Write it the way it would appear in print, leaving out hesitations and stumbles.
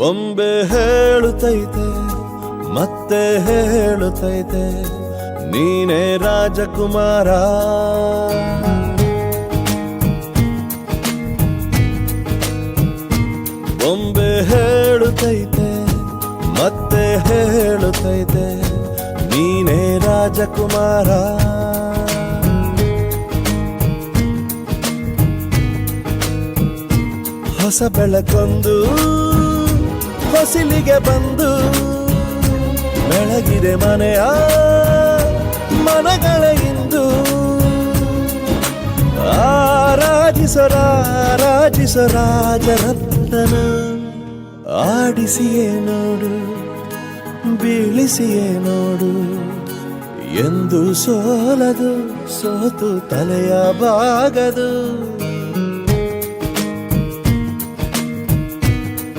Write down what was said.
ಬೊಂಬೆ ಹೇಳುತ್ತೈತೆ ಮತ್ತೆ ಹೇಳುತ್ತೈತೆ ನೀನೇ ರಾಜಕುಮಾರ. ಬೊಂಬೆ ಹೇಳುತ್ತೈತೆ ಮತ್ತೆ ಹೇಳುತ್ತೈತೆ ನೀನೇ ರಾಜಕುಮಾರ. ಹೊಸ ಬೆಳಕೊಂದು ಹೊಸಿಲಿಗೆ ಬಂದು ಬೆಳಗಿದೆ ಮನೆಯ ಮನಗಳ ಇಂದು. ಆರಾಜಿಸೋ ರಾಜರತ್ನನ ಆಡಿಸಿಯೇ ನೋಡು ಬೀಳಿಸಿಯೇ ನೋಡು ಎಂದು ಸೋಲದು ಸೋತು ತಲೆಯ ಬಾಗದು.